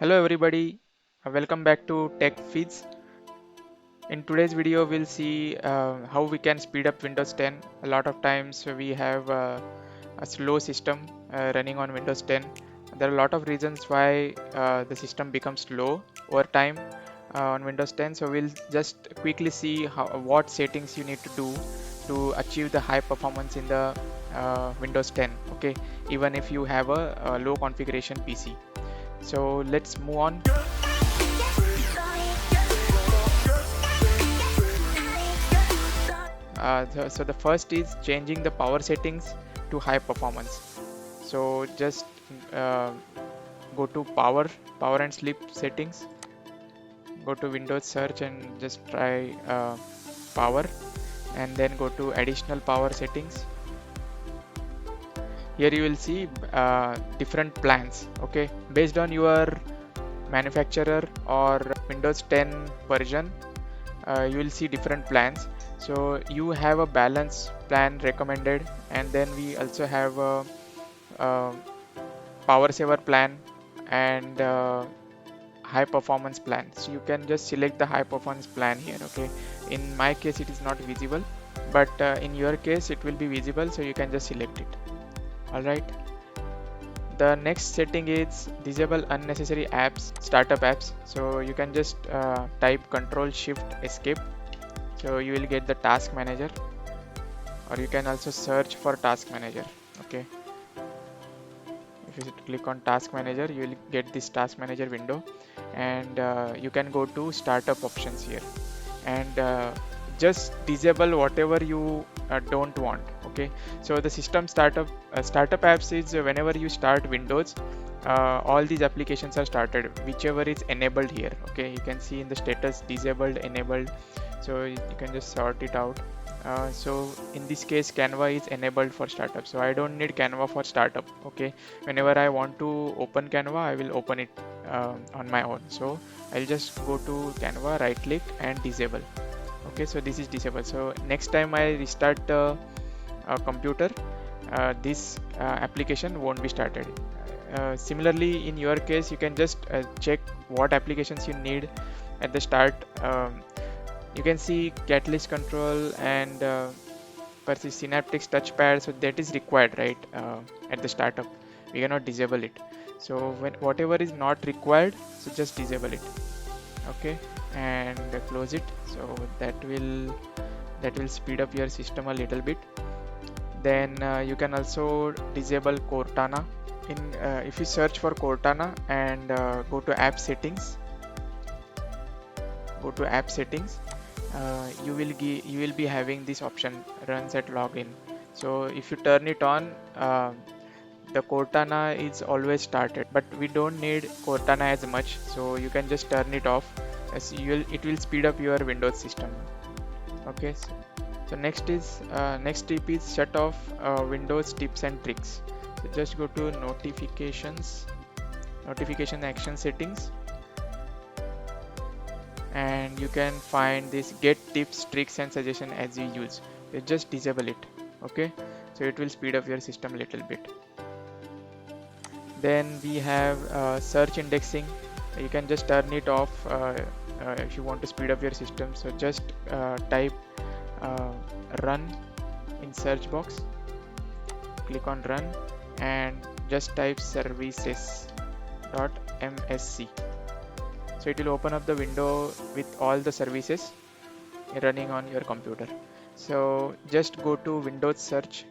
Hello everybody, welcome back to Tech Feeds. In today's video, we'll see how we can speed up Windows 10. A lot of times we have a slow system running on Windows 10. There are a lot of reasons why the system becomes slow over time on Windows 10. So we'll just quickly see what settings you need to do to achieve the high performance in the Windows 10. Okay, even if you have a low configuration PC. So let's move on. So the first is changing the power settings to high performance. So just uh, go to power and sleep settings, go to Windows search and just try power, and then go to additional power settings. Here you will see different plans. Okay, based on your manufacturer or Windows 10 version, you will see different plans. So you have a balance plan recommended, and then we also have a power saver plan and high performance plan. So you can just select the high performance plan here. Okay, in my case it is not visible, but in your case it will be visible, so you can just select it. All right, the next setting is disable unnecessary apps, startup apps. So you can just type Control Shift Escape, so you will get the task manager, or you can also search for task manager. Okay, if you click on task manager, you will get this task manager window, and you can go to startup options here, and just disable whatever you don't want. Okay, so the system startup apps is whenever you start Windows, all these applications are started, whichever is enabled here. Okay, you can see in the status disabled, enabled, so you can just sort it out. So in this case Canva is enabled for startup, so I don't need Canva for startup. Okay, whenever I want to open Canva, I will open it on my own. So I'll just go to Canva, right click and disable. Okay, so this is disabled. So next time I restart a computer, this application won't be started. Similarly, in your case, you can just check what applications you need at the start. You can see Catalyst Control and Persist Synaptics Touchpad, so that is required, right? At the startup, we cannot disable it. So when whatever is not required, so just disable it. Okay, and close it. So that will speed up your system a little bit. Then you can also disable Cortana. In if you search for Cortana and go to app settings, you will be having this option, runs at login. So if you turn it on, the Cortana is always started, but we don't need Cortana as much, so you can just turn it off, as it will speed up your Windows system. Okay, so next tip is shut off Windows tips and tricks. So just go to notification action settings, and you can find this get tips, tricks and suggestion as you use. You just disable it. Okay, so it will speed up your system a little bit. Then we have search indexing. You can just turn it off if you want to speed up your system. So just type run in search box, click on run and just type services.msc. So it will open up the window with all the services running on your computer. So just go to Windows search,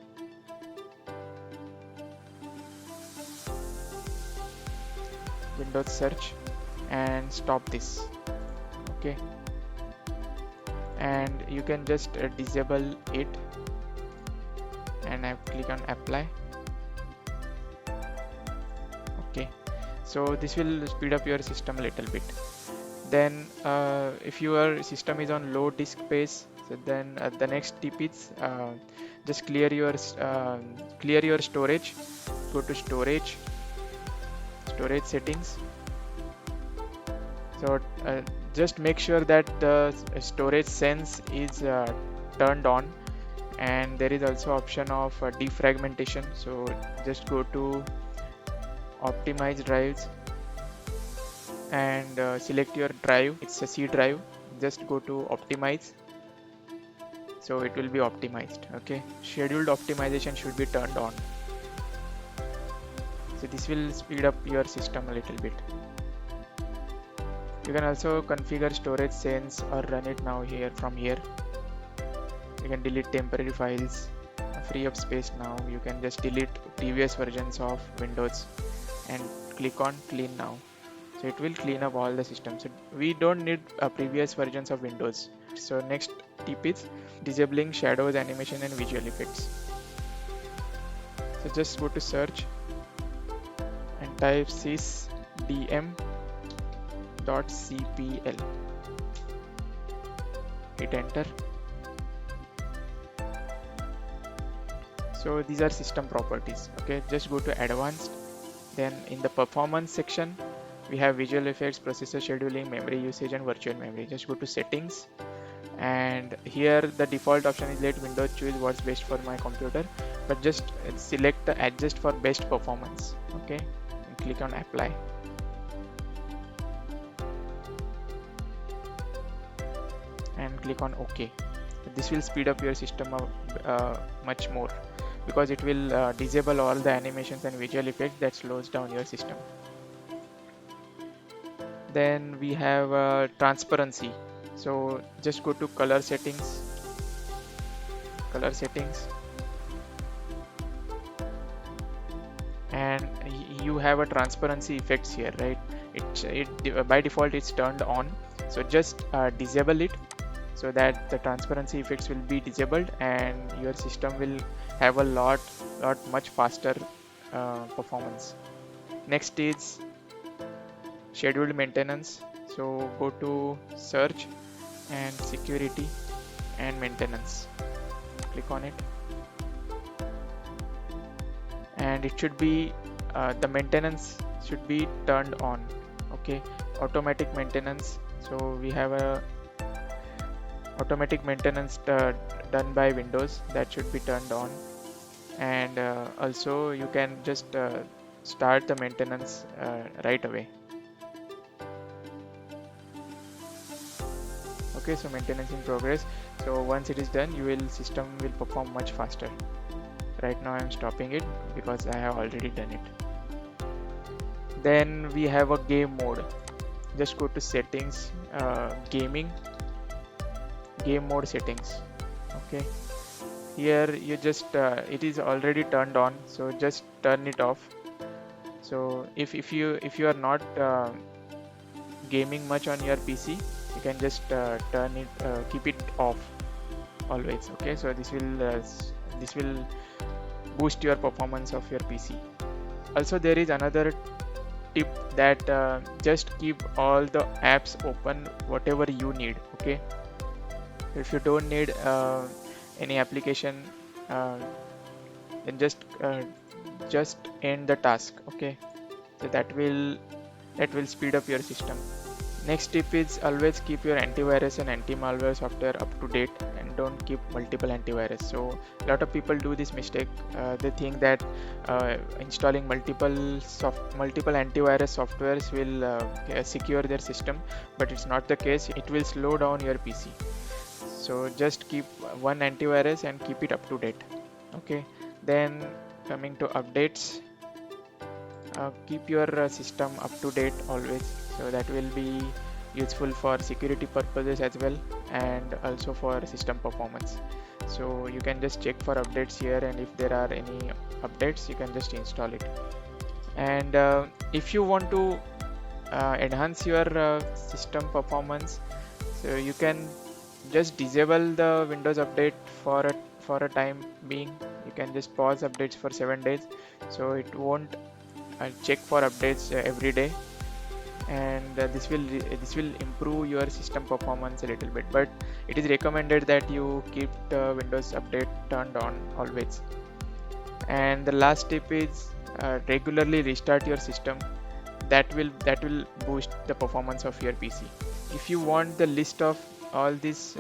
and stop this. Okay, and you can just disable it, and I click on apply. Okay, so this will speed up your system a little bit. Then if your system is on low disk space, so then the next tip is just clear your storage. Go to storage settings. So just make sure that the storage sense is turned on, and there is also option of defragmentation. So just go to optimize drives, and select your drive. It's a C drive. Just go to optimize, so it will be optimized. Okay, scheduled optimization should be turned on, so this will speed up your system a little bit. You can also configure storage sense or run it now here from here. You can delete temporary files, free up space. Now you can just delete previous versions of Windows and click on clean now, so it will clean up all the systems. So we don't need previous versions of Windows. So next tip is disabling shadows, animation and visual effects. So just go to search and type sysdm.cpl, hit enter. So these are system properties. Okay, just go to advanced. Then in the performance section we have visual effects, processor scheduling, memory usage and virtual memory. Just go to settings, and here the default option is let Windows choose what's best for my computer, but just select the adjust for best performance. Okay, and click on apply. And click on OK. This will speed up your system much more, because it will disable all the animations and visual effects that slows down your system. Then we have transparency. So just go to color settings, and you have a transparency effects here, right? It by default it's turned on, so just disable it, so that the transparency effects will be disabled and your system will have a lot much faster performance. Next is scheduled maintenance. So go to search and security and maintenance, click on it, and it should be the maintenance should be turned on. Okay, automatic maintenance. So we have a automatic maintenance done by Windows, that should be turned on. And also you can just start the maintenance right away. Okay, so maintenance in progress. So once it is done, system will perform much faster. Right now I'm stopping it because I have already done it. Then we have a game mode. Just go to settings, game mode settings. Okay, here you just it is already turned on, so just turn it off. So if you are not gaming much on your PC, you can just keep it off always. Okay, so this will boost your performance of your PC. Also there is another tip that just keep all the apps open whatever you need. Okay, if you don't need any application, then just end the task. Okay, so that will speed up your system. Next tip is always keep your antivirus and anti-malware software up to date, and don't keep multiple antivirus. So a lot of people do this mistake. They think that installing multiple antivirus softwares will secure their system, but it's not the case. It will slow down your PC. So just keep one antivirus and keep it up to date. Okay, then coming to updates, keep your system up to date always. So that will be useful for security purposes as well, and also for system performance. So you can just check for updates here, and if there are any updates you can just install it. And if you want to enhance your system performance, so you can just disable the Windows update for a time being. You can just pause updates for 7 days, so it won't check for updates every day, and this will improve your system performance a little bit. But it is recommended that you keep the Windows update turned on always. And the last tip is regularly restart your system. That will boost the performance of your PC. If you want the list of all these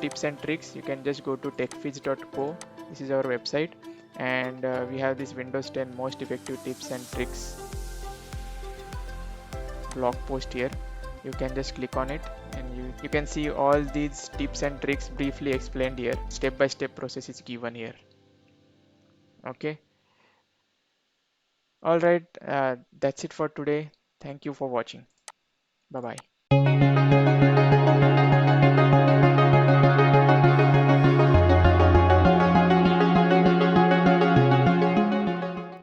tips and tricks, you can just go to techfizz.co. This is our website, and we have this Windows 10 most effective tips and tricks. blog post here. You can just click on it and you can see all these tips and tricks briefly explained here. Step by step process is given here. Okay. All right. That's it for today. Thank you for watching. Bye bye.